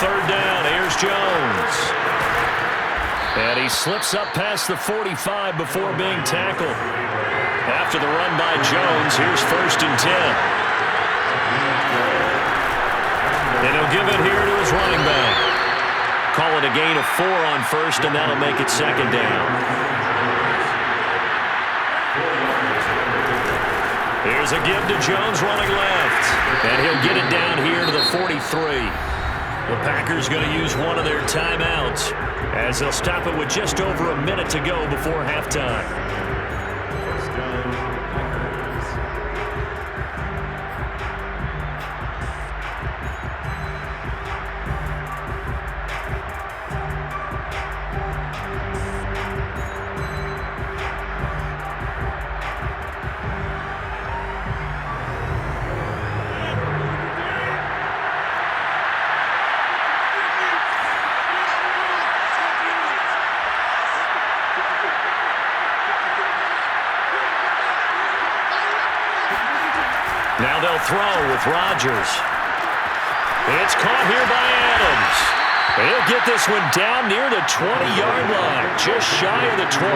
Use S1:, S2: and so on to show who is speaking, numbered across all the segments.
S1: third down. Here's Jones. And he slips up past the 45 before being tackled. After the run by Jones, here's 1st and 10. And he'll give it here to his running back. Call it a gain of 4 on 1st, and that'll make it 2nd down. Here's a give to Jones running left. And he'll get it down here to the 43. The Packers going to use one of their timeouts as they'll stop it with just over a minute to go before halftime. Now they'll throw with Rodgers. It's caught here by Adams. He'll get this one down near the 20-yard line, just shy of the 20.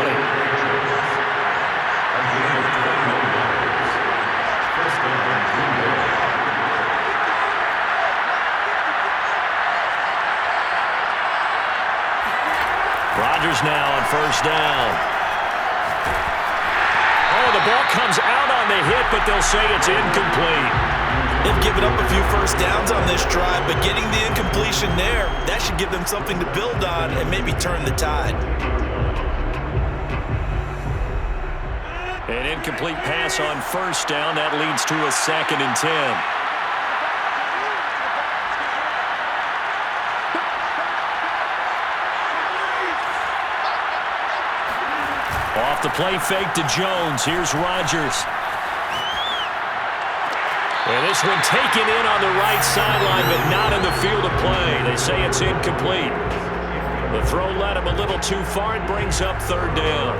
S1: Rodgers now on 1st down. Oh, the ball comes out on the hit, but they'll say it's incomplete.
S2: They've given up a few first downs on this drive, but getting the incompletion there, that should give them something to build on and maybe turn the tide.
S1: An incomplete pass on 1st down. That leads to a 2nd and 10. Off the play fake to Jones. Here's Rodgers. And this one taken in on the right sideline, but not in the field of play. They say it's incomplete. The throw led him a little too far. It brings up 3rd down.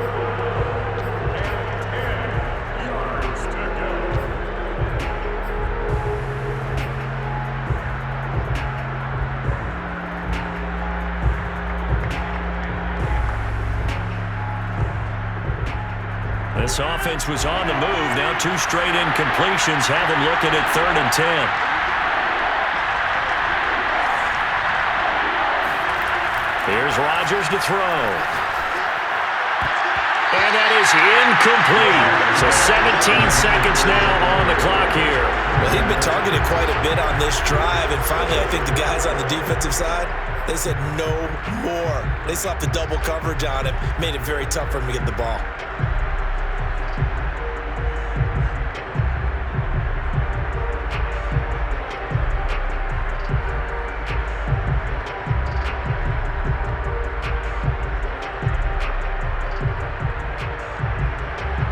S1: This offense was on the move. Now 2 straight incompletions have them looking at 3rd and 10. Here's Rodgers to throw. And that is incomplete. So 17 seconds now on the clock here.
S2: Well, he'd been targeted quite a bit on this drive, and finally I think the guys on the defensive side, they said no more. They slapped the double coverage on him, made it very tough for him to get the ball.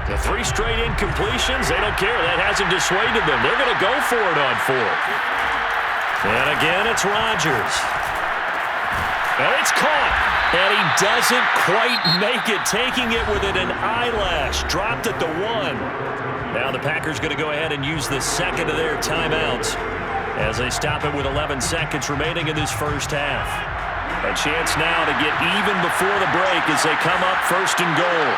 S1: The 3 straight incompletions, they don't care. That hasn't dissuaded them. They're going to go for it on 4th. And again, it's Rodgers. And it's caught. And he doesn't quite make it, taking it within an eyelash. Dropped at the 1. Now the Packers going to go ahead and use the 2nd of their timeouts as they stop it with 11 seconds remaining in this first half. A chance now to get even before the break as they come up 1st and goal.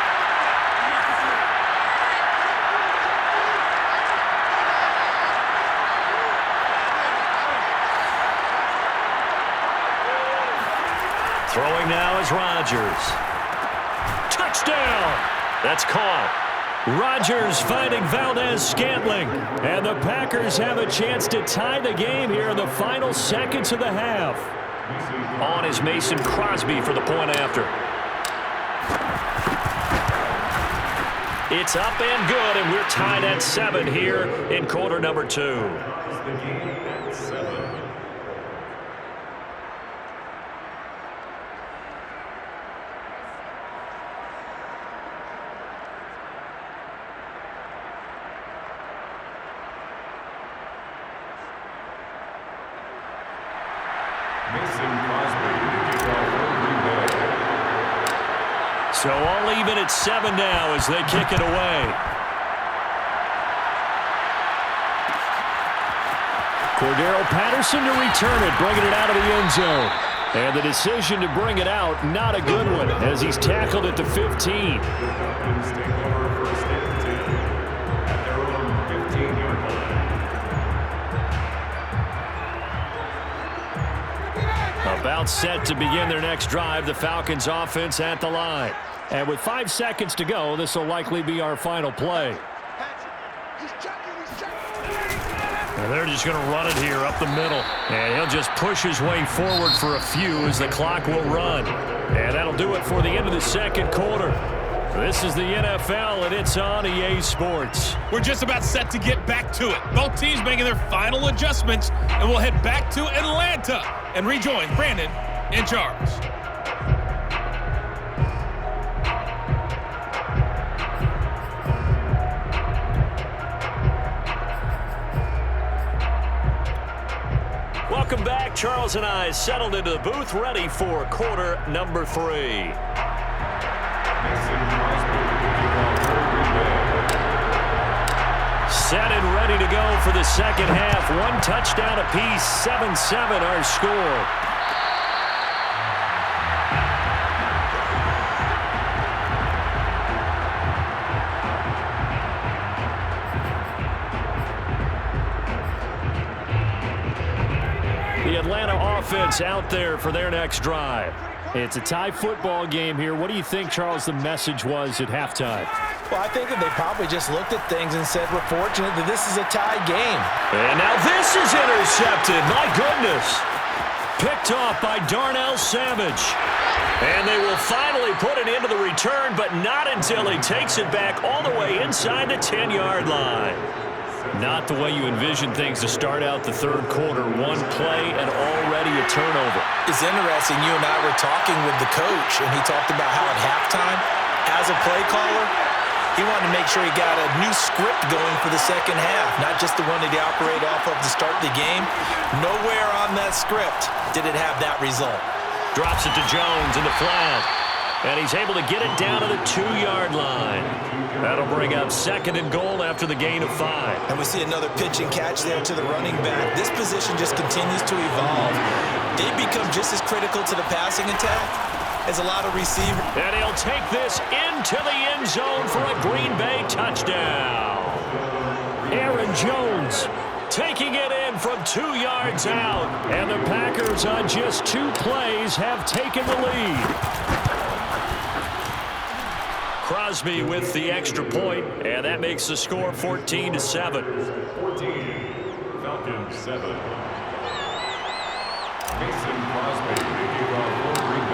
S1: Throwing now is Rodgers. Touchdown! That's caught. Rodgers finding Valdez-Scantling. And the Packers have a chance to tie the game here in the final seconds of the half. On is Mason Crosby for the point after. It's up and good, and we're tied at 7 here in quarter number 2. So all even at 7 now as they kick it away. Cordero Patterson to return it, bringing it out of the end zone. And the decision to bring it out, not a good one, as he's tackled at the 15. About set to begin their next drive, the Falcons offense at the line. And with 5 seconds to go, this will likely be our final play. And they're just going to run it here up the middle. And he'll just push his way forward for a few as the clock will run. And that'll do it for the end of the second quarter. This is the NFL, and it's on EA Sports.
S3: We're just about set to get back to it. Both teams making their final adjustments, and we'll head back to Atlanta and rejoin Brandon and Charles.
S1: Welcome back. Charles and I settled into the booth, ready for quarter number 3. Set and ready to go for the second half. 1 touchdown apiece, 7-7 our score. The Atlanta offense out there for their next drive. It's a tie football game here. What do you think, Charles, the message was at halftime?
S2: Well, I think that they probably just looked at things and said, we're fortunate that this is a tie game.
S1: And now this is intercepted. My goodness. Picked off by Darnell Savage. And they will finally put it into the return, but not until he takes it back all the way inside the 10-yard line. Not the way you envision things to start out the third quarter. 1 play and already a turnover.
S2: It's interesting. You and I were talking with the coach, and he talked about how at halftime, as a play caller, he wanted to make sure he got a new script going for the second half, not just the one that he operated off of to start the game. Nowhere on that script did it have that result.
S1: Drops it to Jones in the flat. And he's able to get it down to the 2-yard line. That'll bring up 2nd and goal after the gain of 5.
S2: And we see another pitch and catch there to the running back. This position just continues to evolve. They become just as critical to the passing attack as a lot of receivers.
S1: And he'll take this into the end zone for a Green Bay touchdown. Aaron Jones taking it in from 2 yards out. And the Packers on just 2 plays have taken the lead. Crosby with the extra point, and that makes the score 14-7.
S4: 14, Falcons 7. Mason Crosby.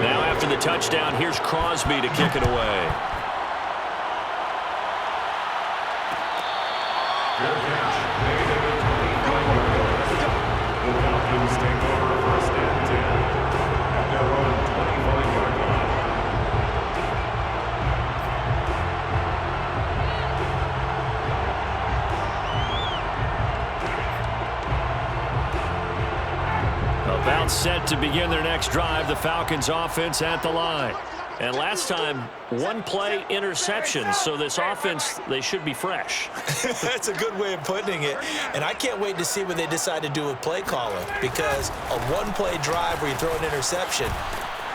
S1: Now after the touchdown, here's Crosby to kick it away.
S4: Good catch. Made it at 25 yards. The Falcons take over 1st and 10 at their own 25-yard line.
S1: About set to begin their next drive, the Falcons offense at the line. And last time, 1 play interception, so this offense, they should be fresh.
S2: That's a good way of putting it. And I can't wait to see what they decide to do with play calling, because a 1-play drive where you throw an interception,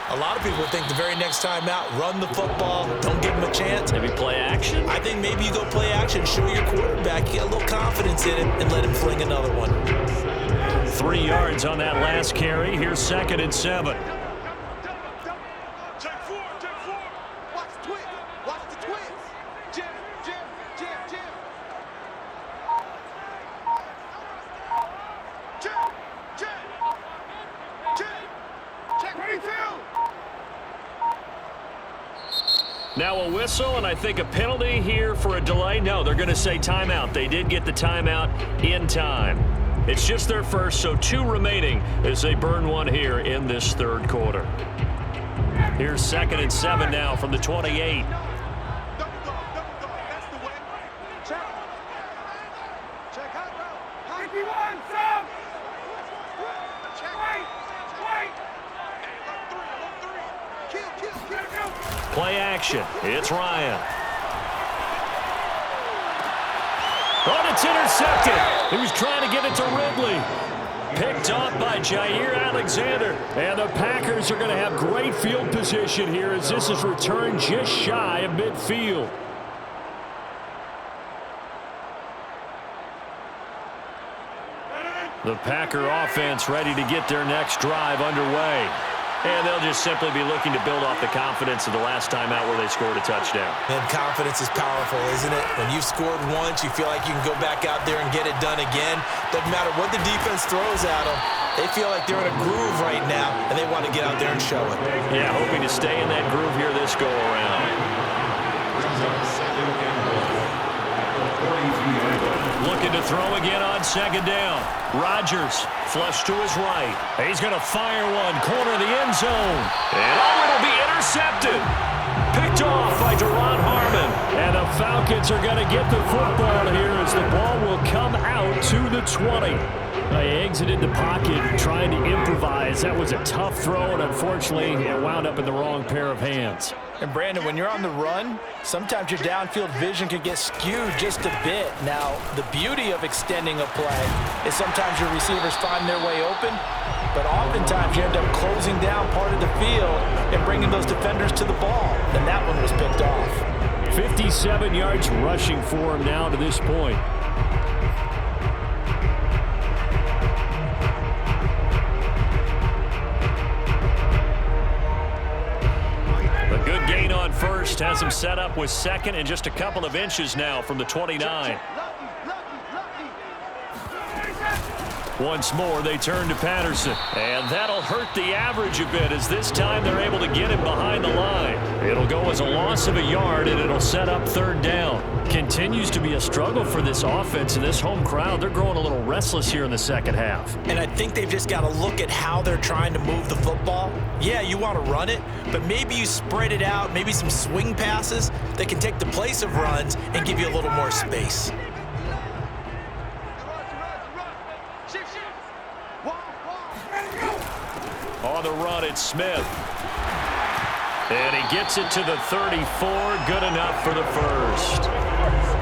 S2: a lot of people think the very next time out, run the football, don't give them a chance.
S1: Maybe play action?
S2: I think maybe you go play action, show your quarterback, you get a little confidence in it, and let him fling another one.
S1: 3 yards on that last carry. Here's 2nd and 7.
S5: Take 4. Watch the twist. Watch the twist. Jim. Check 22.
S1: Now a whistle, and I think a penalty here for a delay. No, they're going to say timeout. They did get the timeout in time. It's just their first, so 2 remaining as they burn 1 here in this third quarter. Here's 2nd and 7 now from the 28.
S5: Double dog. That's the way. Check. Hot route. 51, Sam. Check. Wait. Kill.
S1: Play action. It's Ryan. Oh, it's intercepted. He was trying to get it to Ridley. Picked off by Jair Alexander.
S6: And the Packers are going to have great field position here as this is returned just shy of midfield.
S1: The Packer offense ready to get their next drive underway. And they'll just simply be looking to build off the confidence of the last time out where they scored a touchdown.
S2: And confidence is powerful, isn't it? When you've scored once, you feel like you can go back out there and get it done again. Doesn't matter what the defense throws at them. They feel like they're in a groove right now, and they want to get out there and show it.
S1: Yeah, hoping to stay in that groove here this go-around. Looking to throw again on second down. Rodgers flush to his right. He's going to fire one, corner of the end zone. And it'll be intercepted. Picked off by Duron Harmon.
S6: And the Falcons are going to get the football here as the ball will come out to the 20. They exited the pocket trying to improvise. That was a tough throw, and unfortunately, it wound up in the wrong pair of hands.
S2: And, Brandon, when you're on the run, sometimes your downfield vision can get skewed just a bit. Now, the beauty of extending a play is sometimes your receivers find their way open, but oftentimes you end up closing down part of the field and bringing those defenders to the ball. And that one was picked off.
S6: 57 yards rushing for him now to this point.
S1: Good gain on first, has him set up with second and just a couple of inches now from the 29. Once more, they turn to Patterson. And that'll hurt the average a bit as this time they're able to get him behind the line. It'll go as a loss of a yard, and it'll set up third down. Continues to be a struggle for this offense and this home crowd. They're growing a little restless here in the second half.
S2: And I think they've just got to look at how they're trying to move the football. Yeah, you want to run it, but maybe you spread it out, maybe some swing passes that can take the place of runs and give you a little more space.
S1: On the run, it's Smith. And he gets it to the 34. Good enough for the first.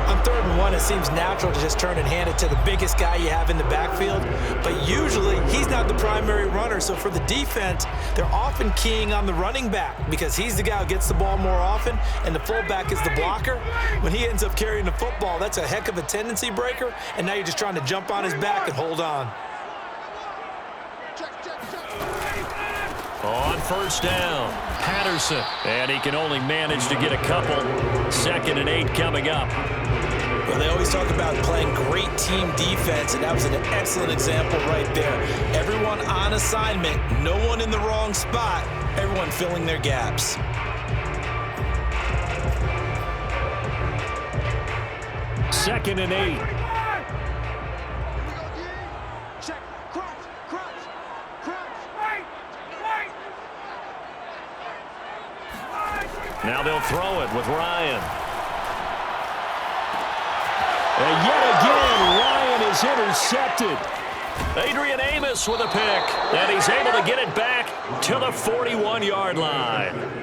S2: On 3rd and 1, it seems natural to just turn and hand it to the biggest guy you have in the backfield. But usually, he's not the primary runner. So for the defense, they're often keying on the running back because he's the guy who gets the ball more often, and the fullback is the blocker. When he ends up carrying the football, that's a heck of a tendency breaker, and now you're just trying to jump on his back and hold on.
S1: On first down, Patterson. And he can only manage to get a couple. 2nd and 8 coming up.
S2: Well, they always talk about playing great team defense, and that was an excellent example right there. Everyone on assignment, no one in the wrong spot, everyone filling their gaps.
S6: Second and 8.
S1: Now they'll throw it with Ryan.
S6: And yet again, Ryan is intercepted.
S1: Adrian Amos with a pick. And he's able to get it back to the 41-yard line.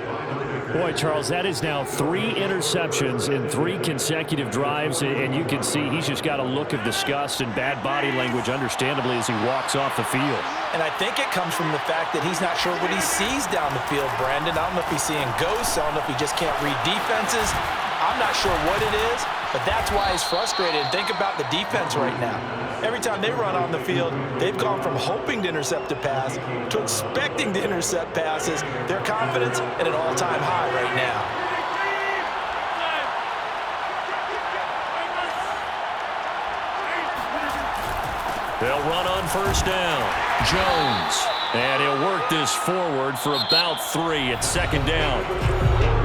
S6: Boy, Charles, that is now 3 interceptions in 3 consecutive drives, and you can see he's just got a look of disgust and bad body language, understandably, as he walks off the field.
S2: And I think it comes from the fact that he's not sure what he sees down the field, Brandon. I don't know if he's seeing ghosts. I don't know if he just can't read defenses. I'm not sure what it is, but that's why he's frustrated. And think about the defense right now. Every time they run on the field, they've gone from hoping to intercept a pass to expecting to intercept passes. Their confidence at an all-time high right now.
S1: They'll run on first down. Jones. And he'll work this forward for about 3 at 2nd down.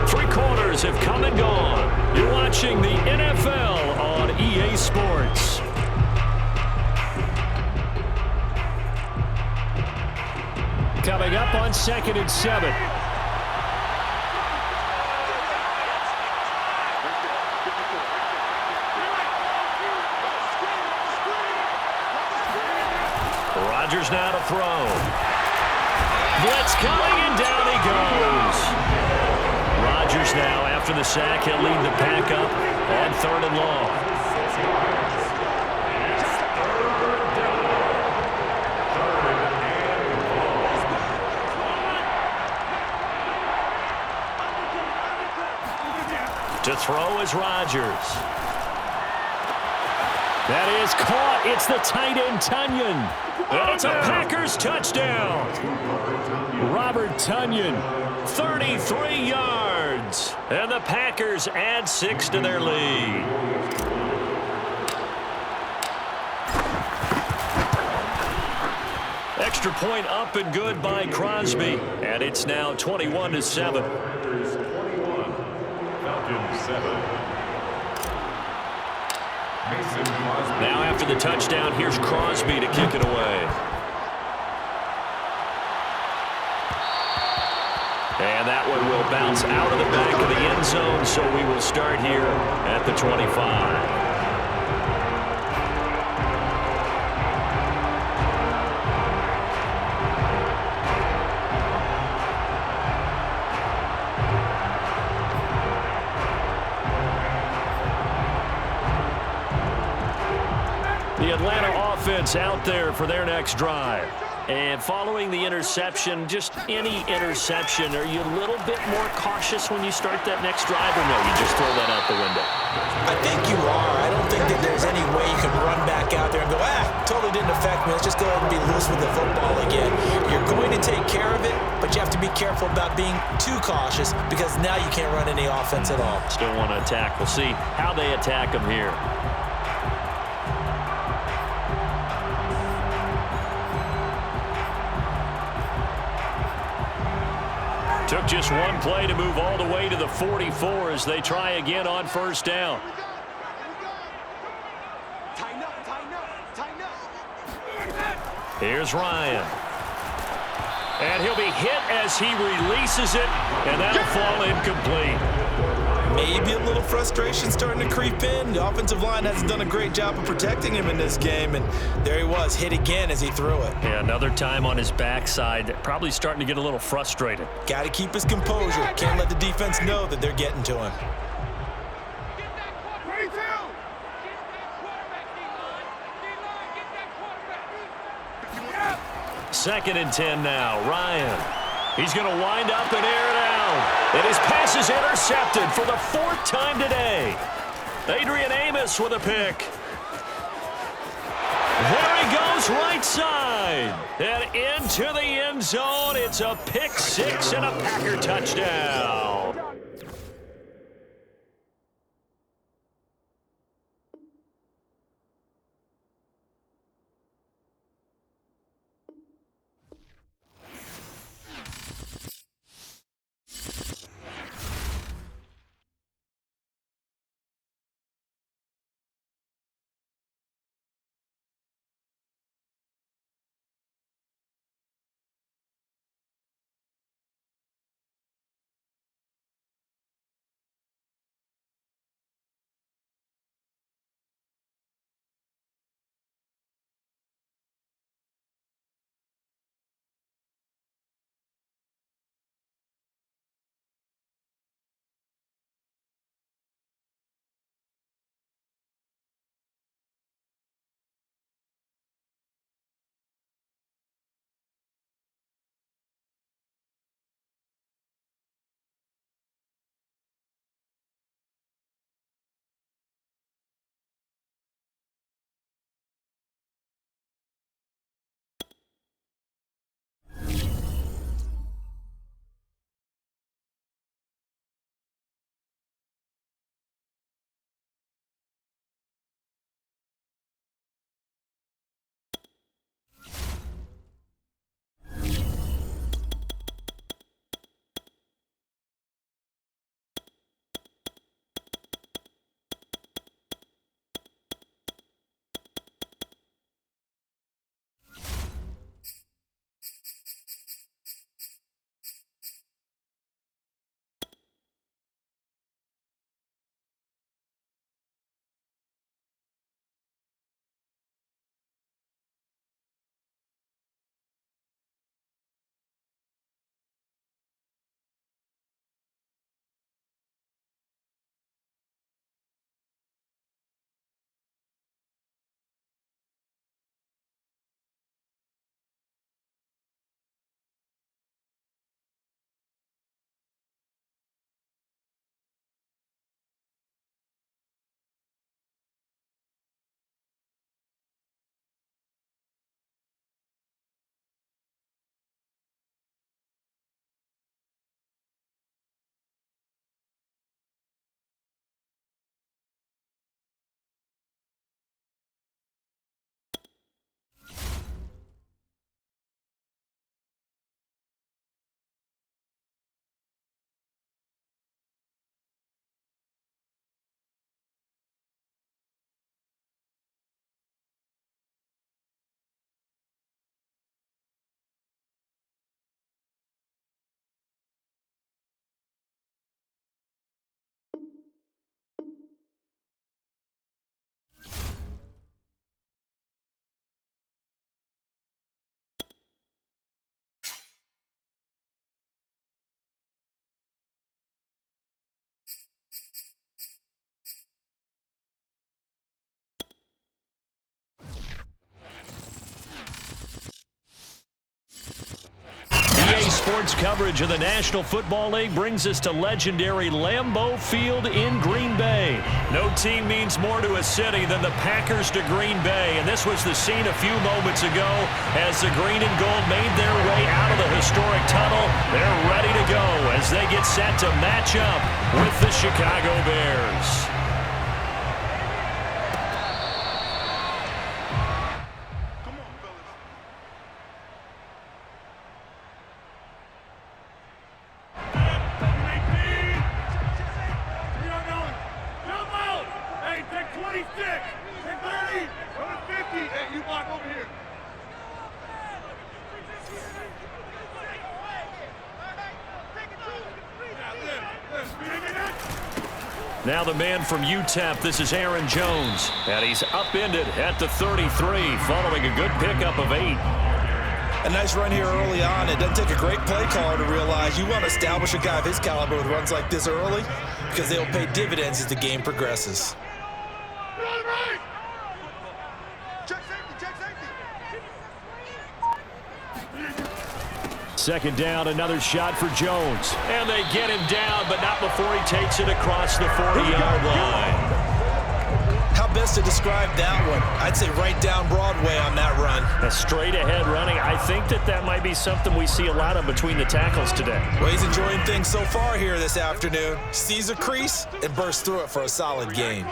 S1: 3 quarters have come and gone. You're watching the NFL on EA Sports.
S6: Coming up on 2nd and 7.
S1: Rodgers now to throw. Blitz coming, and down he goes. Rodgers now, after the sack, he'll lead the pack up on 3rd and long. To throw is Rodgers. That is caught. It's the tight end, Tunyon. And it's a Packers touchdown. Robert Tunyon, 33 yards. And the Packers add 6 to their lead. Extra point up and good by Crosby. And it's now 21-7.
S4: Packers 21, Falcons 7.
S1: Now after the touchdown, here's Crosby to kick it away. And that one will bounce out of the back of the end zone, so we will start here at the 25. The Atlanta offense out there for their next drive. And following the interception, just any interception, are you a little bit more cautious when you start that next drive, or no, you just throw that out the window?
S2: I think you are. I don't think that there's any way you can run back out there and go, totally didn't affect me. Let's just go ahead and be loose with the football again. You're going to take care of it, but you have to be careful about being too cautious because now you can't run any offense at all.
S1: Still want to attack. We'll see how they attack them here. Took just one play to move all the way to the 44 as they try again on first down.
S5: Tighten up, tighten up, tighten up.
S1: Here's Ryan. And he'll be hit as he releases it, and that'll fall incomplete.
S2: Maybe a little frustration starting to creep in. The offensive line hasn't done a great job of protecting him in this game, and there he was, hit again as he threw it.
S1: Yeah, another time on his backside, probably starting to get a little frustrated.
S2: Got to keep his composure. Can't let the defense know that they're getting to him.
S1: Second and 10 now. Ryan. He's going to wind up and air it out. And his pass is intercepted for the 4th time today. Adrian Amos with a pick. There he goes right side. And into the end zone. It's a pick 6 and a Packer touchdown. sports coverage of the National Football League brings us to legendary Lambeau Field in Green Bay. No team means more to a city than the Packers to Green Bay, and this was the scene a few moments ago as the green and gold made their way out of the historic tunnel. They're ready to go as they get set to match up with the Chicago Bears. Now the man from UTEP, this is Aaron Jones, and he's upended at the 33 following a good pickup of 8.
S2: A nice run here early on. It doesn't take a great play caller to realize you want to establish a guy of his caliber with runs like this early because they'll pay dividends as the game progresses.
S1: Second down, another shot for Jones. And they get him down, but not before he takes it across the 40-yard line.
S2: How best to describe that one? I'd say right down Broadway on that run.
S1: A straight-ahead running. I think that might be something we see a lot of between the tackles today.
S2: Well, he's enjoying things so far here this afternoon. Sees a crease and bursts through it for a solid gain.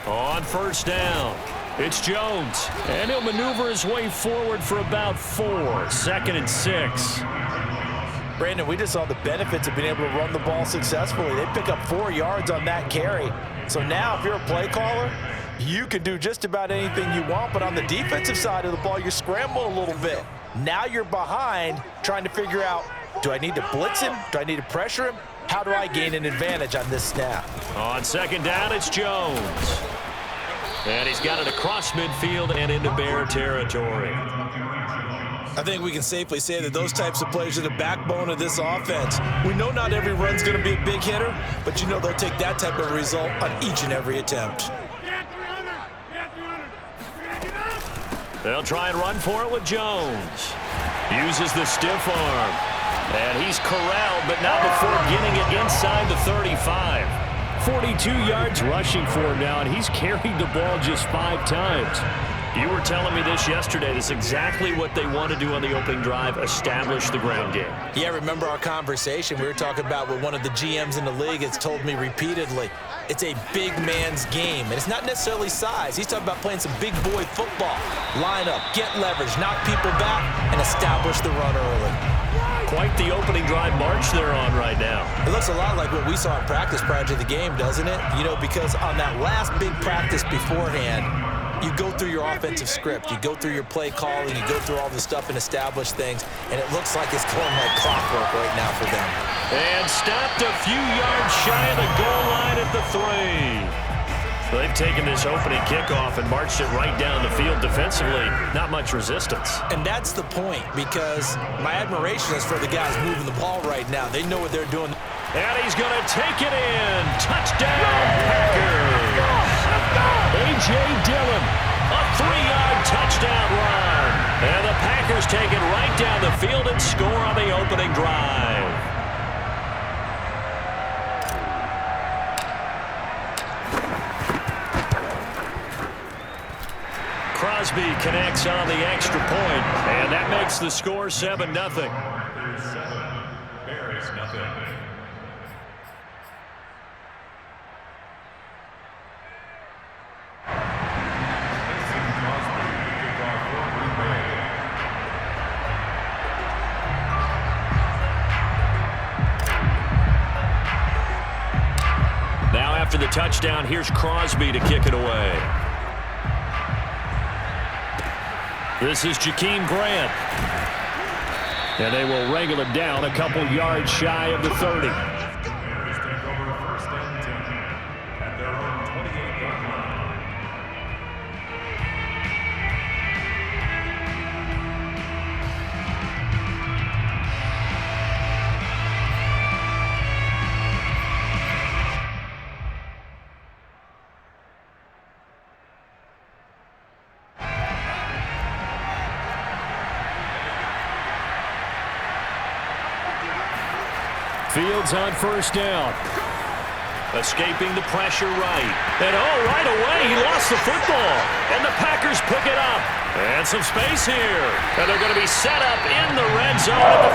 S2: On first down, it's Jones, and he'll maneuver his way forward for about 4. 2nd and 6. Brandon, we just saw the benefits of being able to run the ball successfully. They pick up 4 yards on that carry. So now if you're a play caller, you can do just about anything you want, but on the defensive side of the ball, you scramble a little bit. Now you're behind trying to figure out, do I need to blitz him? Do I need to pressure him? How do I gain an advantage on this snap? On second down, it's Jones. And he's got it across midfield and into Bear territory. I think we can safely say that those types of plays are the backbone of this offense. We know not every run's going to be a big hitter, but you know they'll take that type of result on each and every attempt. They'll try and run for it with Jones. Uses the stiff arm. And he's corralled, but not before getting it inside the 35. 42 yards rushing for him now, and he's carried the ball just 5 times. You were telling me this yesterday. This is exactly what they want to do on the opening drive, establish the ground game. Yeah, remember our conversation? We were talking about what one of the GMs in the league has told me repeatedly. It's a big man's game, and it's not necessarily size. He's talking about playing some big boy football. Line up, get leverage, knock people back, and establish the run early. Quite the opening drive march they're on right now. It looks a lot like what we saw in practice prior to the game, doesn't it? You know, because on that last big practice beforehand, you go through your offensive script, you go through your play calling, you go through all the stuff and establish things, and it looks like it's going like clockwork right now for them. And stopped a few yards shy of the goal line at the 3. They've taken this opening kickoff and marched it right down the field defensively. Not much resistance. And that's the point, because my admiration is for the guys moving the ball right now. They know what they're doing. And he's going to take it in. Touchdown, Packers. A.J. Dillon, a 3-yard touchdown run. And the Packers take it right down the field and score on the opening drive. Crosby connects on the extra point, and that makes the score 7-0.
S4: Bears nothing.
S1: Now after the touchdown, here's Crosby to kick it away. This is Jakeem Grant. And they will wrangle it down a couple yards shy of the 30.
S4: Bears take over first and 10 at their own 28-yard line.
S6: Fields on first down.
S1: Escaping the pressure right. And right away, he lost the football. And the Packers pick it up. And some space here. And they're going to be set up in the red zone at the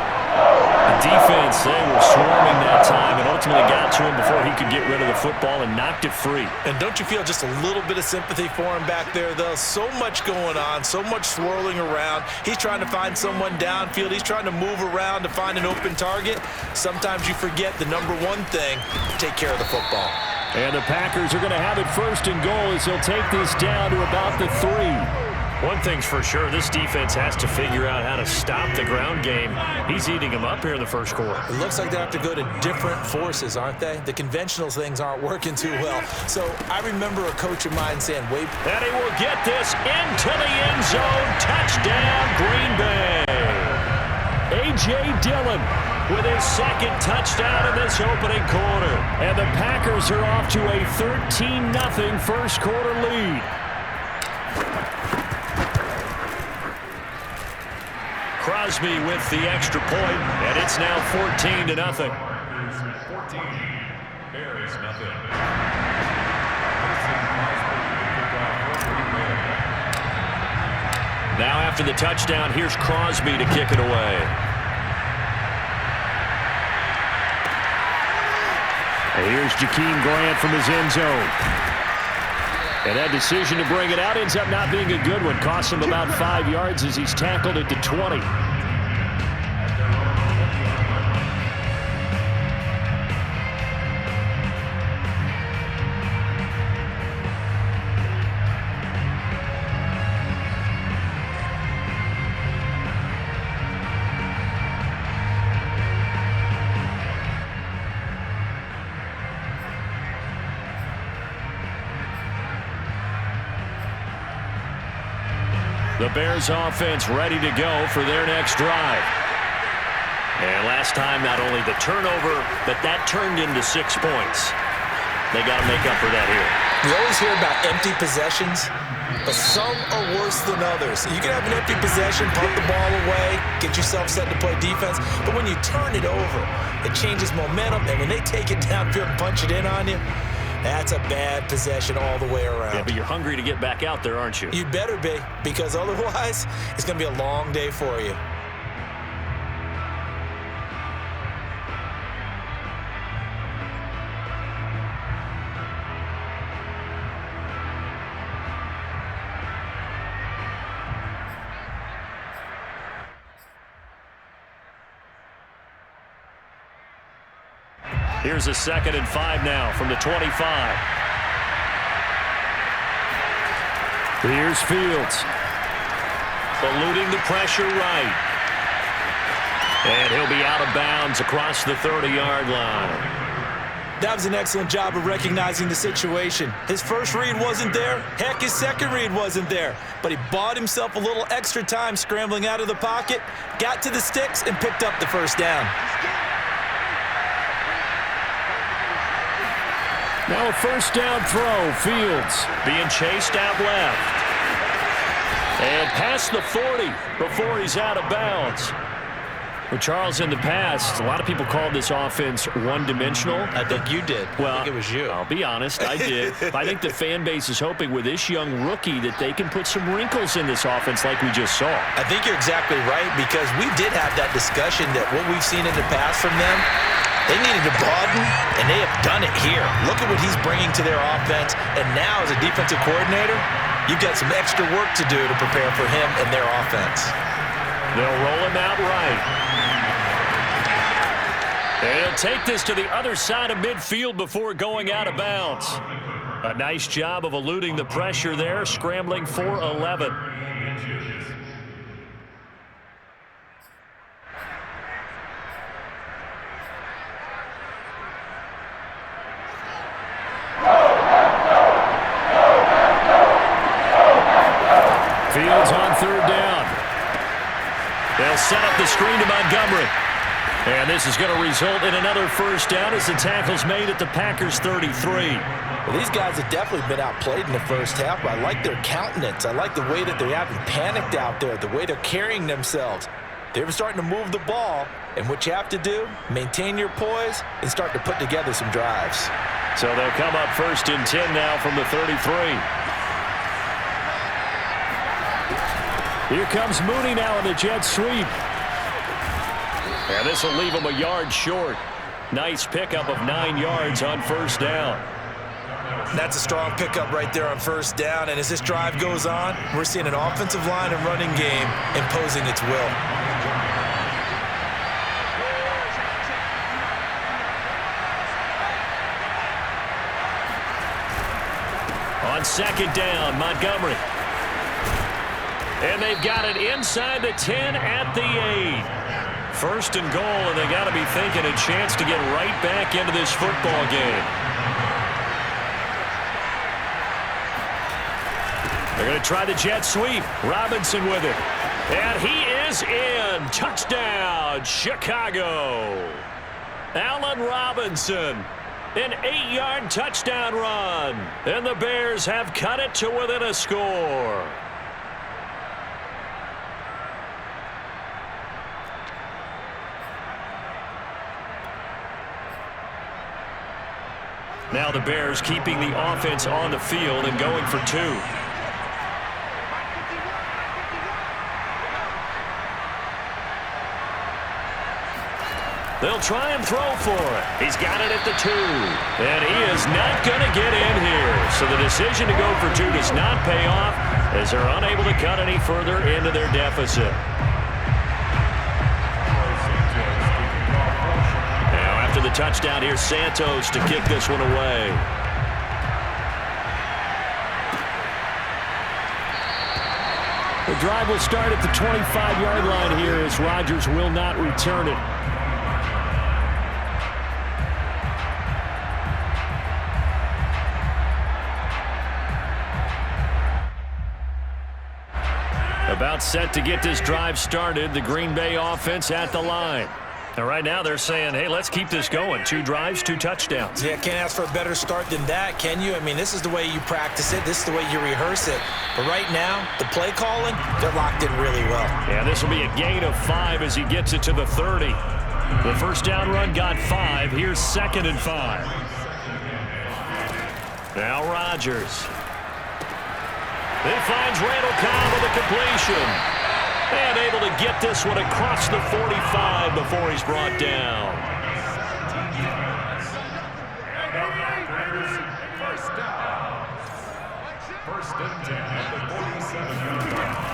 S1: 15. The defense, they were swarming that time and ultimately got to him before he could get rid of the football and knocked it free.
S2: And don't you feel just a little bit of sympathy for him back there, though? So much going on, so much swirling around. He's trying to find someone downfield. He's trying to move around to find an open target. Sometimes you forget the number one thing, take care of the football.
S6: And the Packers are going to have it first and goal as they'll take this down to about the 3.
S1: One thing's for sure, this defense has to figure out how to stop the ground game. He's eating them up here in the first quarter.
S2: It looks like they have to go to different forces, aren't they? The conventional things aren't working too well. So I remember a coach of mine saying, wait.
S1: And he will get this into the end zone. Touchdown, Green Bay.
S6: A.J. Dillon with his second touchdown in this opening quarter. And the Packers are off to a 13-0 first quarter lead.
S1: Crosby with the extra point, and it's now 14-0.
S4: 14, Bears nothing.
S1: Now after the touchdown, here's Crosby to kick it away.
S6: And here's Jakeem Grant from his end zone. And that decision to bring it out ends up not being a good one. Costs him about 5 yards as he's tackled at the 20.
S1: The Bears offense ready to go for their next drive. And last time, not only the turnover, but that turned into 6 points. They got to make up for that here.
S2: We always hear about empty possessions, but some are worse than others. You can have an empty possession, punt the ball away, get yourself set to play defense, but when you turn it over, it changes momentum, and when they take it downfield and punch it in on you, that's a bad possession all the way around.
S1: Yeah, but you're hungry to get back out there, aren't you?
S2: You'd better be, because otherwise, it's going to be a long day for you.
S1: Here's a 2nd and 5 now from the 25.
S6: Here's Fields.
S1: Eluding the pressure right. And he'll be out of bounds across the 30-yard line.
S2: That was an excellent job of recognizing the situation. His first read wasn't there. Heck, his second read wasn't there. But he bought himself a little extra time scrambling out of the pocket, got to the sticks, and picked up the first down.
S6: Now a first down throw. Fields
S1: being chased out left. And past the 40 before he's out of bounds. Well, Charles, in the past, a lot of people called this offense one-dimensional.
S2: I think you did.
S1: Well,
S2: I think it was you.
S1: I'll be honest, I did. I think the fan base is hoping with this young rookie that they can put some wrinkles in this offense like we just saw.
S2: I think you're exactly right, because we did have that discussion that what we've seen in the past from them, they needed to broaden, and they have done it here. Look at what he's bringing to their offense, and now as a defensive coordinator, you've got some extra work to do to prepare for him and their offense.
S1: They'll roll him out right. They'll take this to the other side of midfield before going out of bounds. A nice job of eluding the pressure there, scrambling for 11.
S6: Fields on third down.
S1: They'll set up the screen to Montgomery. And this is going to result in another first down as the tackle's made at the Packers' 33.
S2: Well, these guys have definitely been outplayed in the first half, but I like their countenance. I like the way that they haven't panicked out there, the way they're carrying themselves. They're starting to move the ball, And what you have to do, maintain your poise and start to put together some drives.
S1: So they'll come up 1st and 10 now from the 33.
S6: Here comes Mooney now in the jet sweep.
S1: And this will leave him a yard short. Nice pickup of 9 yards on 1st down.
S2: That's a strong pickup right there on 1st down. And as this drive goes on, we're seeing an offensive line and running game imposing its will.
S1: On 2nd down, Montgomery. And they've got it inside the 10 at the 8. 1st and goal, and they got to be thinking a chance to get right back into this football game. They're going to try the jet sweep. Robinson with it. And he is in. Touchdown, Chicago. Allen Robinson. An 8-yard touchdown run. And the Bears have cut it to within a score. Now the Bears keeping the offense on the field and going for 2. They'll try and throw for it. He's got it at the 2. And he is not going to get in here. So the decision to go for 2 does not pay off as they're unable to cut any further into their deficit. Now after the touchdown, here's Santos to kick this one away.
S6: The drive will start at the 25-yard line here as Rodgers will not return it. About set to get this drive started. The Green Bay offense at the line. And right now they're saying, hey, let's keep this going. 2 drives, 2 touchdowns.
S2: Yeah, can't ask for a better start than that, can you? I mean, this is the way you practice it. This is the way you rehearse it. But right now, the play calling, they're locked in really well.
S6: Yeah, this will be a gain of 5 as he gets it to the 30. The 1st down run got 5. Here's 2nd and 5. Now Rodgers. He finds Randall Cobb with a completion. And able to get this one across the 45 before he's brought down.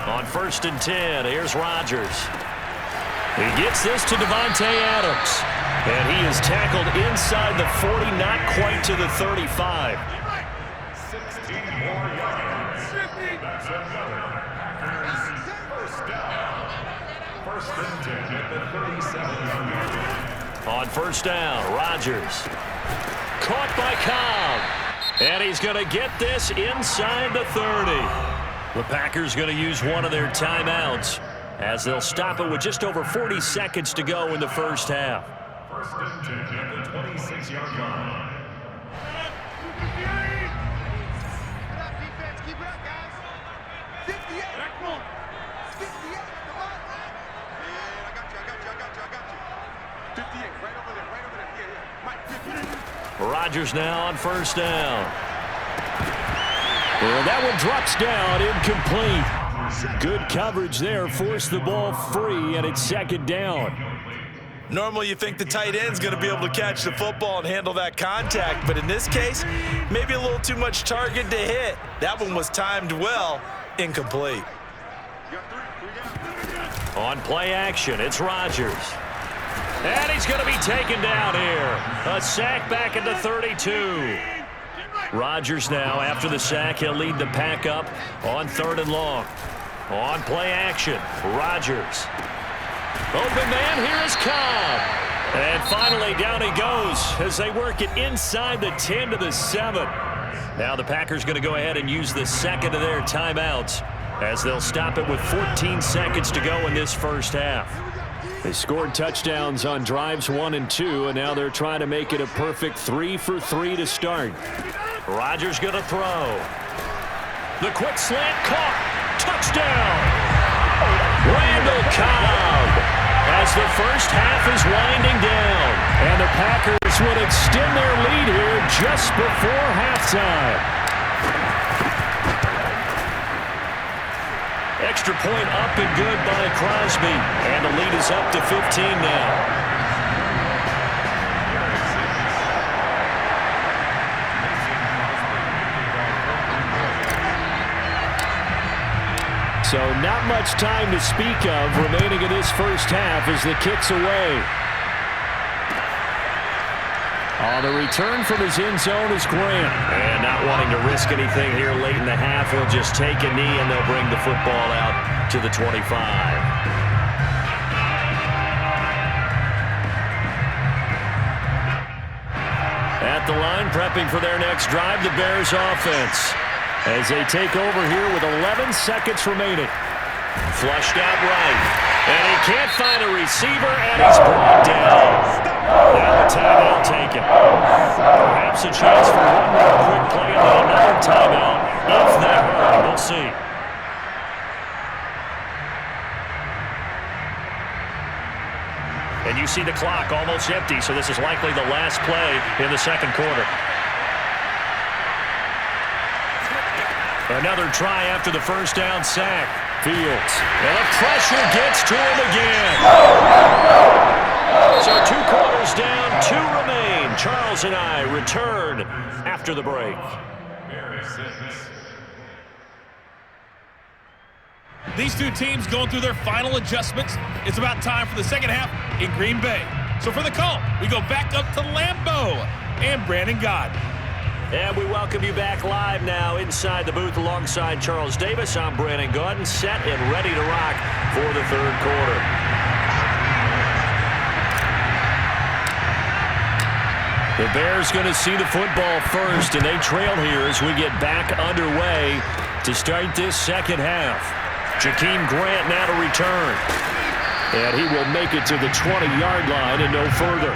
S6: On 1st and 10, here's Rodgers. He gets this to Devontae Adams. And he is tackled inside the 40, not quite to the 35.
S4: 16 more yards. That's another Packers first down. 1st and 10 at the 37-yard line.
S1: On 1st down, Rodgers. Caught by Cobb. And he's going to get this inside the 30. The Packers going to use one of their timeouts as they'll stop it with just over 40 seconds to go in the 1st half.
S4: 1st and 10 at the 26-yard line.
S5: Keep it up, guys. 58. 58. Come on. Man, I got you. 58. Right over there. Yeah. Mike, 58.
S1: Rodgers now on 1st down. And that one drops down, incomplete. Good coverage there, forced the ball free, and it's 2nd down.
S2: Normally you think the tight end's going to be able to catch the football and handle that contact, but in this case, maybe a little too much target to hit. That one was timed well, incomplete.
S1: On play action, it's Rodgers. And he's going to be taken down here. A sack back at the 32. Rodgers now, after the sack, he'll lead the pack up on 3rd and long. On play action, Rodgers. Open man, here is Cobb. And finally, down he goes as they work it inside the 10 to the 7. Now the Packers going to go ahead and use the 2nd of their timeouts as they'll stop it with 14 seconds to go in this 1st half. They scored touchdowns on drives 1 and 2, and now they're trying to make it a perfect 3 for 3 to start. Rodgers going to throw. The quick slant caught. Touchdown! Randall Cobb has as the first half is winding down.
S6: And the Packers would extend their lead here just before halftime.
S1: Extra point up and good by Crosby. And the lead is up to 15 now.
S6: So not much time to speak of remaining in this first half as the kick's away. On the return from his end zone is Grant.
S1: And not wanting to risk anything here late in the half, he'll just take a knee and they'll bring the football out to the 25. At the line, prepping for their next drive, the Bears offense, as they take over here with 11 seconds remaining. Flushed out right. And he can't find a receiver, and he's brought down. Now a timeout taken. Perhaps a chance for one more quick play and then another timeout if they're hurry. We'll see. And you see the clock almost empty, so this is likely the last play in the second quarter. Another try after the first down sack. Fields. And the pressure gets to him again. So 2 quarters down, 2 remain. Charles and I return after the break.
S3: These two teams going through their final adjustments. It's about time for the second half in Green Bay. So for the call, we go back up to Lambeau and Brandon Gaudin.
S1: And we welcome you back live now inside the booth alongside Charles Davis. I'm Brandon Gaudin, set and ready to rock for the third quarter. The Bears going to see the football first, and they trail here as we get back underway to start this second half. Jakeem Grant now to return. And he will make it to the 20-yard line and no further.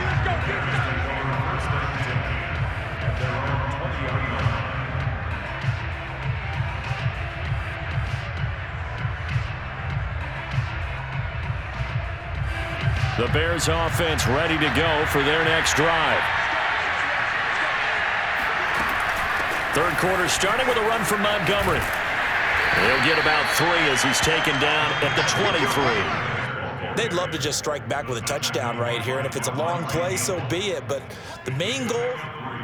S1: The Bears offense ready to go for their next drive. Third quarter starting with a run from Montgomery. He'll get about 3 as he's taken down at the 23.
S2: They'd love to just strike back with a touchdown right here, and if it's a long play, so be it. But the main goal,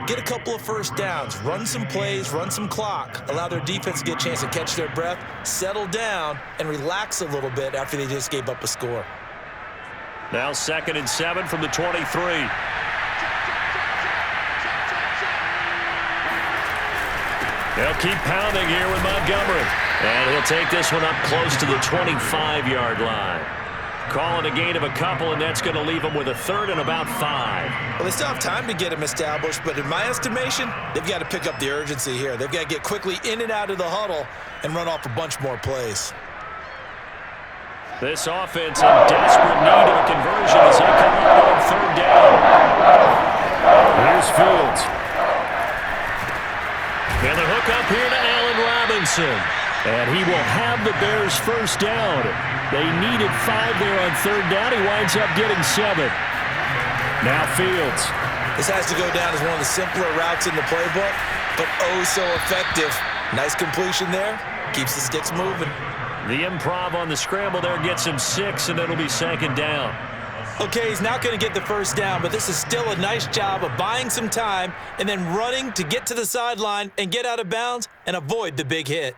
S2: get a couple of first downs, run some plays, run some clock, allow their defense to get a chance to catch their breath, settle down, and relax a little bit after they just gave up a score.
S1: Now 2nd and 7 from the 23. They'll keep pounding here with Montgomery. And he'll take this one up close to the 25-yard line. Calling a gain of a couple, and that's going to leave him with a 3rd and about 5.
S2: Well, they still have time to get him established, but in my estimation, they've got to pick up the urgency here. They've got to get quickly in and out of the huddle and run off a bunch more plays.
S1: This offense in desperate need of a conversion as they come up on 3rd down. Here's Fields. And the hook up here to Allen Robinson. And he will have the Bears first down. They needed 5 there on 3rd down. He winds up getting 7. Now Fields.
S2: This has to go down as one of the simpler routes in the playbook, but oh so effective. Nice completion there. Keeps the sticks moving.
S1: The improv on the scramble there gets him 6, and it'll be 2nd down.
S2: Okay, he's not going to get the first down, but this is still a nice job of buying some time and then running to get to the sideline and get out of bounds and avoid the big hit.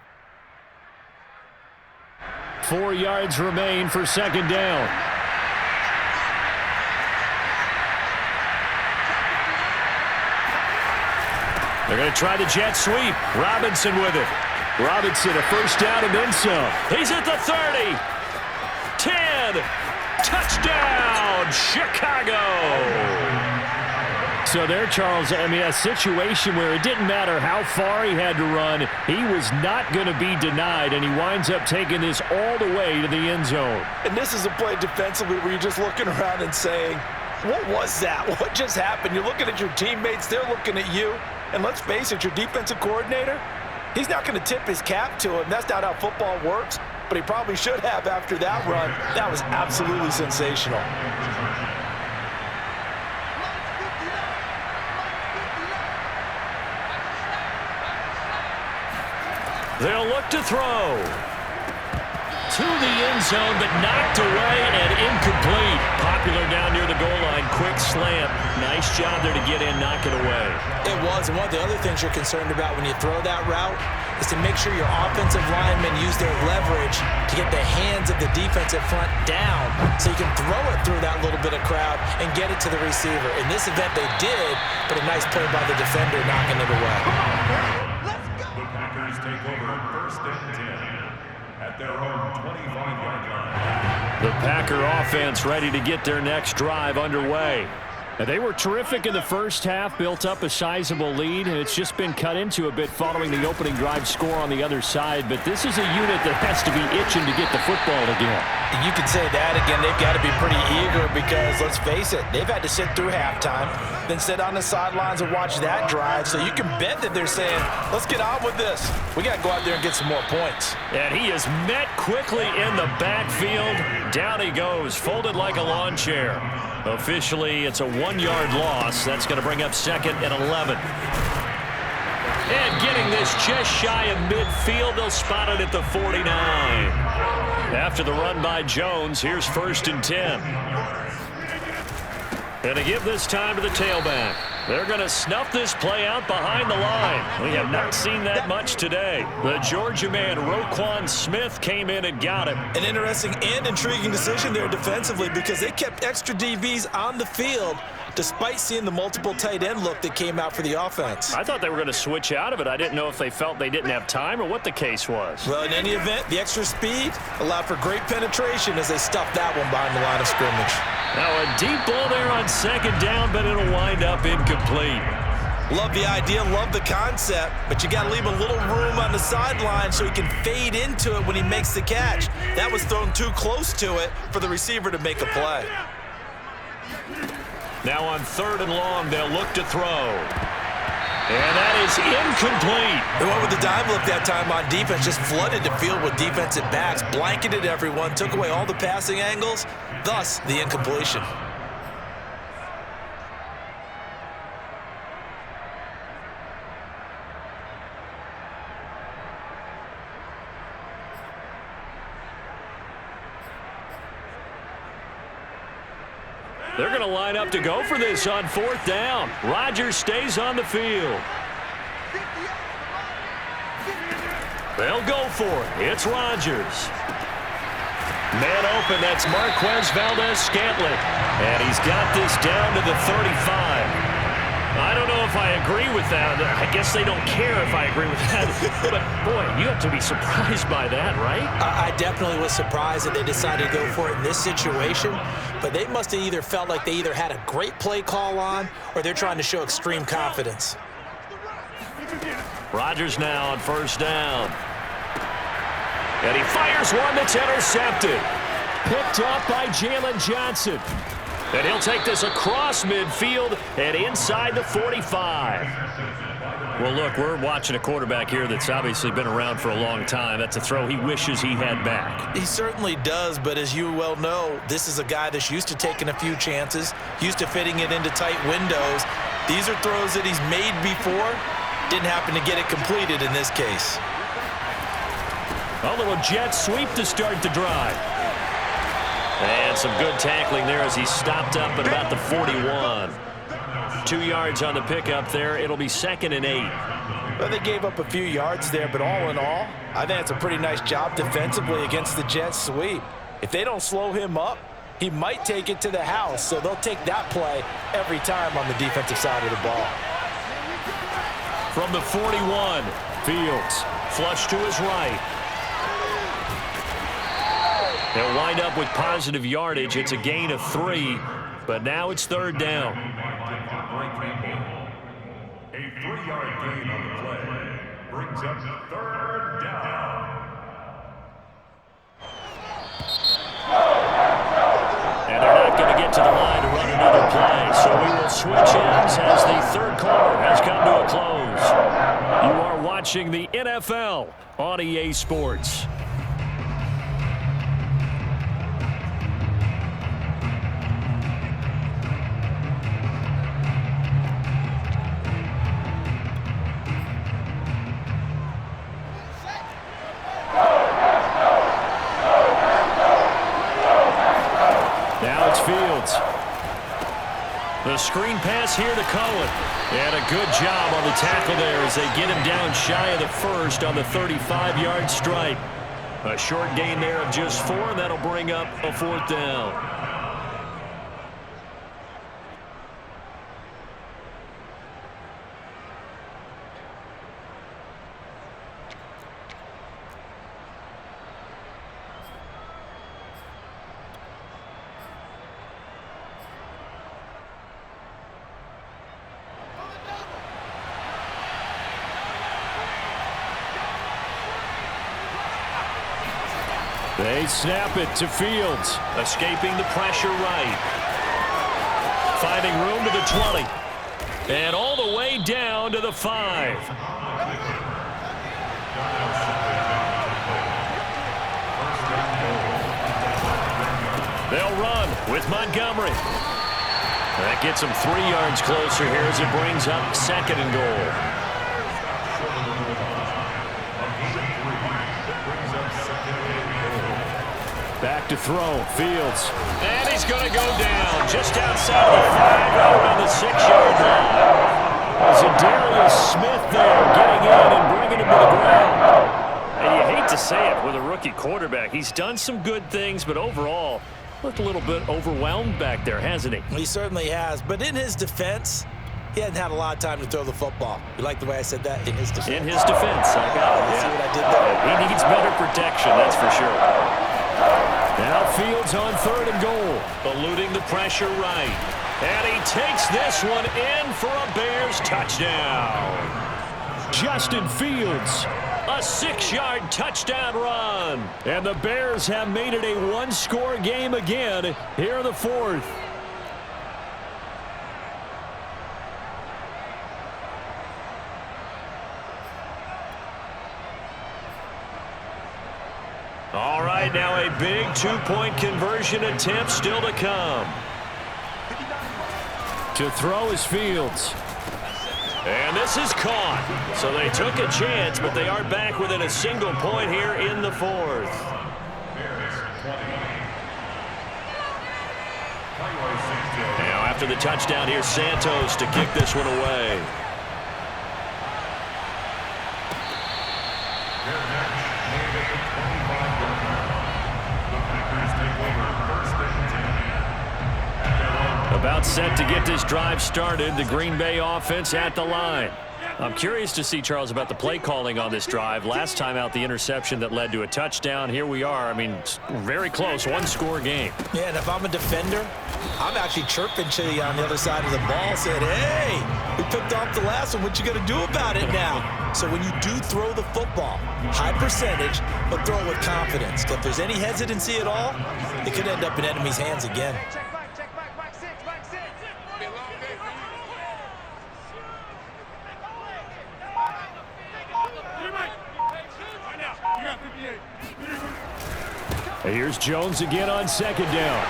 S6: 4 yards remain for 2nd down.
S1: They're going to try the jet sweep. Robinson with it.
S6: Robinson, a first down and then some.
S1: He's at the 30. 10. Touchdown, Chicago.
S6: So there, Charles, I mean, a situation where it didn't matter how far he had to run. He was not going to be denied, and he winds up taking this all the way to the end zone.
S2: And this is a play defensively where you're just looking around and saying, what was that? What just happened? You're looking at your teammates. They're looking at you. And let's face it, your defensive coordinator, he's not going to tip his cap to him. That's not how football works. but he probably should have after that run. That was absolutely sensational.
S1: They'll look to throw. To the end zone, but knocked away and incomplete. Popular down near the goal line. Quick slant. Nice job there to get in, knock it away.
S2: It was, and one of the other things you're concerned about when you throw that route is to make sure your offensive linemen use their leverage to get the hands of the defensive front down so you can throw it through that little bit of crowd and get it to the receiver. In this event, they did, but a nice play by the defender knocking it away.
S4: The Packers take over first and 10 at their own 25-yard line.
S1: The Packer offense ready to get their next drive underway.
S6: Now, they were terrific in the first half, built up a sizable lead, and it's just been cut into a bit following the opening drive score on the other side. But this is a unit that has to be itching to get the football again.
S2: You could say that again. They've got to be pretty eager because, let's face it, they've had to sit through halftime, then sit on the sidelines and watch that drive. So you can bet that they're saying, let's get on with this. We got to go out there and get some more points.
S1: And he is met quickly in the backfield. Down he goes, folded like a lawn chair. Officially, it's a 1-yard loss. That's going to bring up second and 11. And getting this just shy of midfield, they'll spot it at the 49. After the run by Jones, here's first and 10. And to give this time to the tailback. They're going to snuff this play out behind the line. We have not seen that much today. The Georgia man, Roquan Smith, came in and got him.
S2: An interesting and intriguing decision there defensively because they kept extra DBs on the field despite seeing the multiple tight end look that came out for the offense.
S1: I thought they were going to switch out of it. I didn't know if they felt they didn't have time or what the case was.
S2: Well, in any event, the extra speed allowed for great penetration as they stuffed that one behind the line of scrimmage.
S1: Now a deep ball there on second down, but it'll wind up incomplete.
S2: Love the idea, love the concept, but you got to leave a little room on the sideline so he can fade into it when he makes the catch. That was thrown too close to it for the receiver to make a play.
S1: Now on third and long, they'll look to throw. And that is incomplete.
S2: They went with the dime look that time on defense, just flooded the field with defensive backs, blanketed everyone, took away all the passing angles, thus the incompletion.
S1: They're going to line up to go for this on fourth down. Rodgers stays on the field. They'll go for it. It's Rodgers. Man open, that's Marquez Valdez-Scantling. And he's got this down to the 35. I don't know if I agree with that. I guess they don't care if I agree with that. But, boy, you have to be surprised by that, right?
S2: I definitely was surprised that they decided to go for it in this situation. But they must have either felt like they either had a great play call on or they're trying to show extreme confidence.
S1: Rodgers now on first down. And he fires one that's intercepted.
S6: Picked off by Jalen Johnson.
S1: And he'll take this across midfield and inside the 45. Well, look, we're watching a quarterback here that's obviously been around for a long time. That's a throw he wishes he had back.
S2: He certainly does, but as you well know, this is a guy that's used to taking a few chances, used to fitting it into tight windows. These are throws that he's made before. Didn't happen to get it completed in this case.
S1: A little jet sweep to start the drive. And some good tackling there as he stopped up at about the 41. 2 yards on the pickup there. It'll be second and 8.
S2: Well, they gave up a few yards there, but all in all, I think it's a pretty nice job defensively against the jet sweep. If they don't slow him up, he might take it to the house, so they'll take that play every time on the defensive side of the ball.
S1: From the 41, Fields flush to his right. They'll wind up with positive yardage. It's a gain of 3, but now it's third down.
S4: A 3-yard gain on the play brings up third down.
S1: And they're not going to get to the line to run another play, so we will switch ends as the third quarter has come to a close. You are watching the NFL on EA Sports. screen pass here to Cohen. And a good job on the tackle there as they get him down shy of the first on the 35-yard strike. A short gain there of just 4, and that'll bring up a 4th down. They snap it to Fields. Escaping the pressure right. Finding room to the 20. And all the way down to the 5. They'll run with Montgomery. That gets them 3 yards closer here as it brings up 2nd and goal. Back to throw. Fields. And he's going to go down just outside of the 5, right around the 6-yard line. There's a Darius Smith there getting in and bringing him to the ground. And you hate to say it with a rookie quarterback. He's done some good things, but overall looked a little bit overwhelmed back there, hasn't he?
S2: He certainly has. But in his defense, he hadn't had a lot of time to throw the football. You like the way I said that? In his defense.
S1: In his defense. I got it.
S2: See what I did there?
S1: He needs better protection, that's for sure. Now Fields on 3rd and goal. Eluding the pressure right. And he takes this one in for a Bears touchdown. Justin Fields. A 6-yard touchdown run. And the Bears have made it a 1-score game again here in the 4th. All right, now a big 2-point conversion attempt still to come. To throw is Fields. And this is caught. So they took a chance, but they are back within a single point here in the 4th. Now after the touchdown, here's Santos to kick this one away. About set to get this drive started. The Green Bay offense at the line. I'm curious to see, Charles, about the play calling on this drive. Last time out, the interception that led to a touchdown. Here we are. I mean, very close, 1-score game.
S2: Yeah, and if I'm a defender, I'm actually chirping to you on the other side of the ball, saying, hey, we picked off the last one. What you going to do about it now? So when you do throw the football, high percentage, but throw it with confidence. If there's any hesitancy at all, it could end up in enemy's hands again.
S6: Here's Jones again on 2nd down.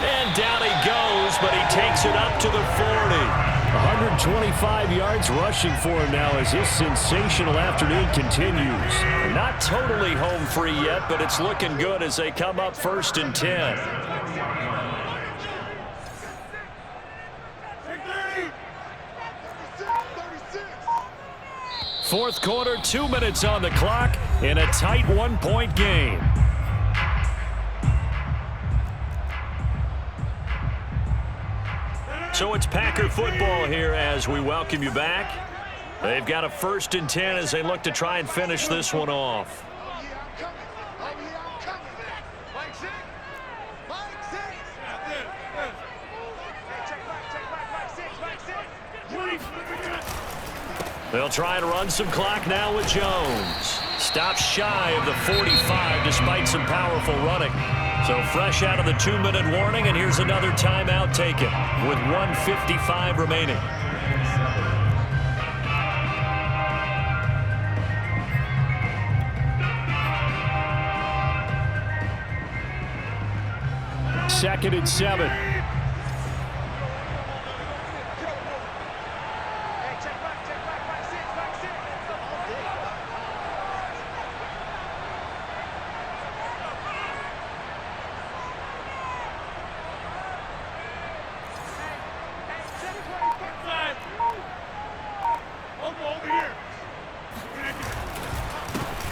S1: And down he goes, but he takes it up to the 40.
S6: 125 yards rushing for him now as his sensational afternoon continues.
S1: Not totally home free yet, but it's looking good as they come up 1st and 10. Fourth quarter, 2 minutes on the clock in a tight 1-point game. So it's Packer football here as we welcome you back. They've got a 1st and 10 as they look to try and finish this one off. They'll try and run some clock now with Jones. Stops shy of the 45 despite some powerful running. So fresh out of the 2-minute warning, and here's another timeout taken with 1:55 remaining.
S6: Second and 7.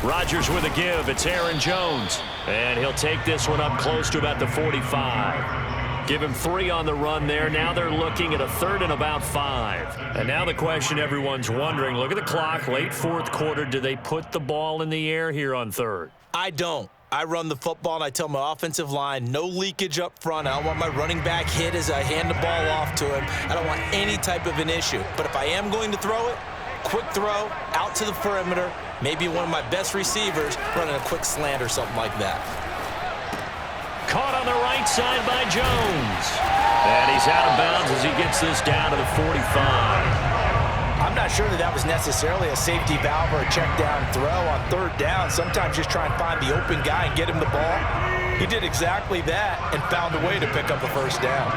S1: Rodgers with a give. It's Aaron Jones. And he'll take this one up close to about the 45. Give him 3 on the run there. Now they're looking at a 3rd and about 5. And now the question everyone's wondering, look at the clock, late 4th quarter. Do they put the ball in the air here on 3rd?
S2: I don't. I run the football, and I tell my offensive line, no leakage up front. I don't want my running back hit as I hand the ball off to him. I don't want any type of an issue. But if I am going to throw it, quick throw, out to the perimeter, maybe one of my best receivers running a quick slant or something like that.
S1: Caught on the right side by Jones. And he's out of bounds as he gets this down to the 45.
S2: I'm not sure that was necessarily a safety valve or a check down throw on 3rd down. Sometimes just try and find the open guy and get him the ball. He did exactly that and found a way to pick up the 1st down.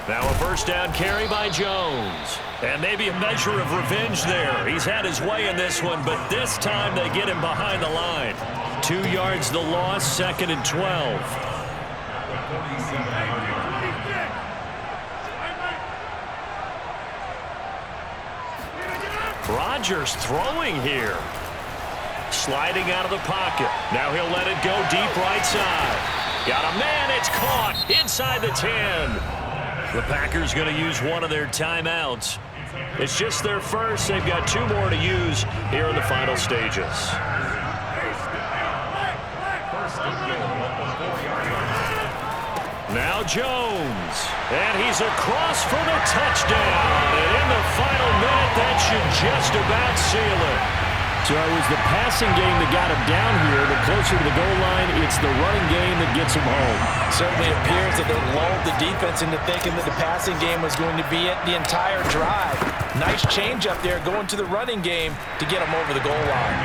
S1: Now a 1st down carry by Jones. And maybe a measure of revenge there. He's had his way in this one, but this time they get him behind the line. 2 yards the loss, 2nd and 12. Rodgers throwing here. Sliding out of the pocket. Now he'll let it go deep right side. Got a man, it's caught inside the 10. The Packers going to use one of their timeouts. It's just their first. They've got 2 more to use here in the final stages. Now Jones. And he's across for the touchdown. And in the final minute, that should just about seal it.
S6: So it was the passing game that got him down here. The closer to the goal line, it's the running game that gets him home.
S2: Certainly appears that they lulled the defense into thinking that the passing game was going to be it the entire drive. Nice change up there going to the running game to get him over the goal line.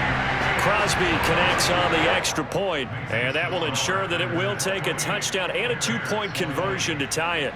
S1: Crosby connects on the extra point, and that will ensure that it will take a touchdown and a 2-point conversion to tie it.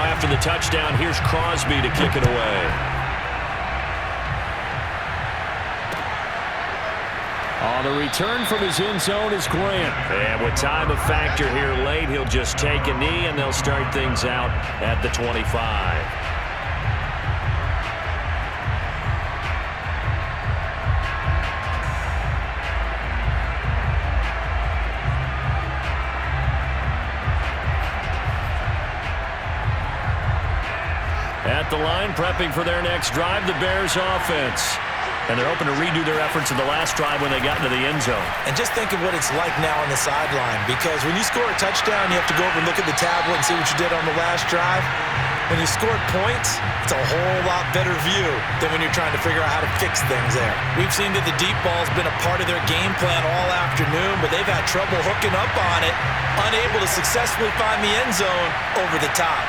S1: After the touchdown, here's Crosby to kick it away.
S6: On the return from his end zone is Grant.
S1: And with time a factor here late, he'll just take a knee, and they'll start things out at the 25. At the line, prepping for their next drive, the Bears offense. And they're hoping to redo their efforts in the last drive when they got into the end zone.
S2: And just think of what it's like now on the sideline, because when you score a touchdown, you have to go over and look at the tablet and see what you did on the last drive. When you scored points, it's a whole lot better view than when you're trying to figure out how to fix things there. We've seen that the deep ball's been a part of their game plan all afternoon, but they've had trouble hooking up on it, unable to successfully find the end zone over the top.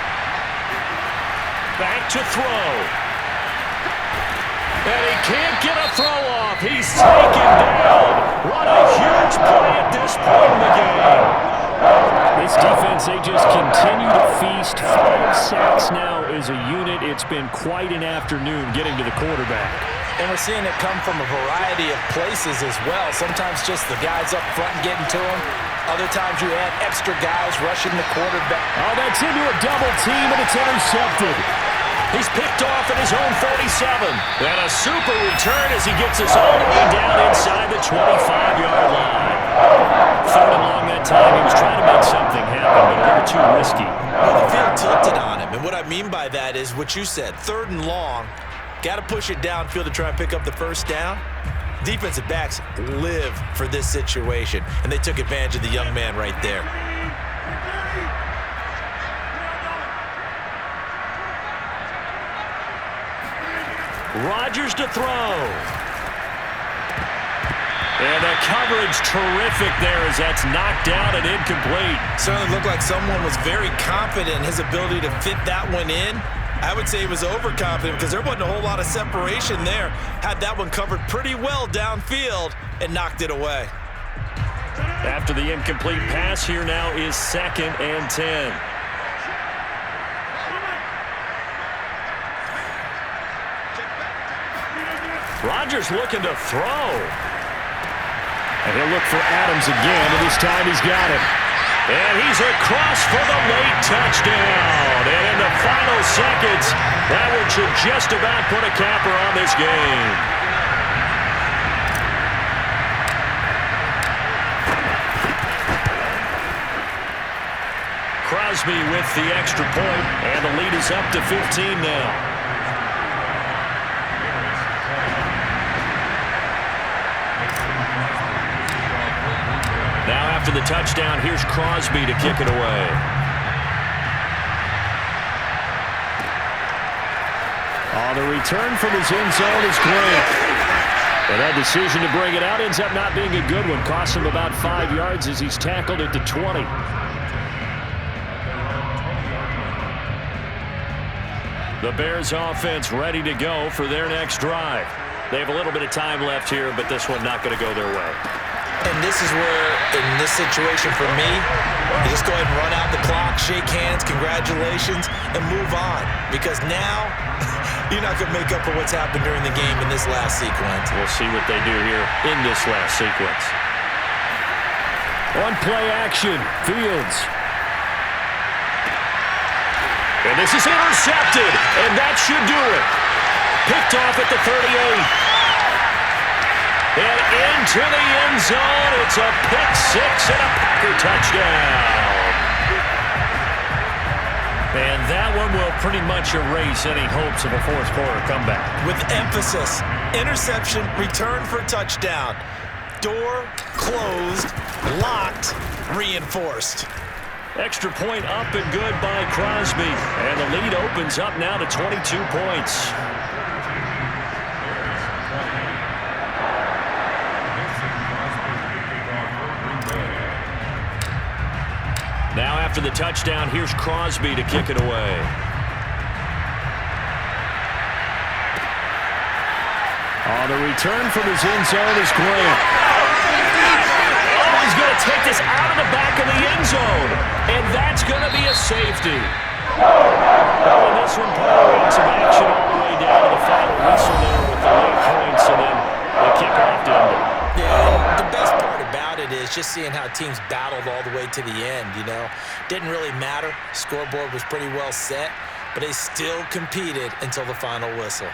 S1: Back to throw. And he can't get a throw off. He's taken down. What a huge play at this point in the game.
S6: This defense, they just continue to feast. 5 sacks now as a unit. It's been quite an afternoon getting to the quarterback.
S2: And we're seeing it come from a variety of places as well. Sometimes just the guys up front getting to him. Other times you add extra guys rushing the quarterback.
S6: Oh, that's into a double team, and it's intercepted.
S1: He's picked off at his own 47. And a super return as he gets us all the way down inside the 25-yard line. 3rd and long that time. He was trying to make something happen, but a little too risky.
S2: Well, the field tilted on him, and what I mean by that is what you said. 3rd and long. Got to push it downfield to try and pick up the 1st down. Defensive backs live for this situation, and they took advantage of the young man right there.
S1: Rodgers to throw. And the coverage terrific there as that's knocked out and incomplete.
S2: Certainly looked like someone was very confident in his ability to fit that one in. I would say he was overconfident because there wasn't a whole lot of separation there. Had that one covered pretty well downfield and knocked it away.
S1: After the incomplete pass, here now is 2nd and 10. Rodgers looking to throw.
S6: And he'll look for Adams again, and this time he's got it.
S1: And he's across for the late touchdown. And in the final seconds, that one should just about put a capper on this game. Crosby with the extra point, and the lead is up to 15 now. Now after the touchdown, here's Crosby to kick it away.
S6: Oh, the return from his end zone is great. And that decision to bring it out ends up not being a good one. Costs him about 5 yards as he's tackled at the 20.
S1: The Bears offense ready to go for their next drive. They have a little bit of time left here, but this one not going to go their way.
S2: And this is where, in this situation for me, you just go ahead and run out the clock, shake hands, congratulations, and move on. Because now, you're not going to make up for what's happened during the game in this last sequence.
S1: We'll see what they do here in this last sequence.
S6: On play action, Fields.
S1: And this is intercepted, and that should do it. Picked off at the 38. And into the end zone, it's a pick six and a Packer touchdown. And that one will pretty much erase any hopes of a fourth quarter comeback.
S2: With emphasis, interception, return for touchdown. Door closed, locked, reinforced.
S1: Extra point up and good by Crosby. And the lead opens up now to 22 points. Now after the touchdown, here's Crosby to kick it away.
S6: Oh, the return from his end zone is great.
S1: Oh, he's going to take this out of the back of the end zone. And that's going to be a safety. And this one probably some action all the way down to the final whistle there with the late points, and then the kickoff to end it.
S2: Yeah, the best part about it is just seeing how teams battled all the way to the end, you know. Didn't really matter. Scoreboard was pretty well set, but they still competed until the final whistle.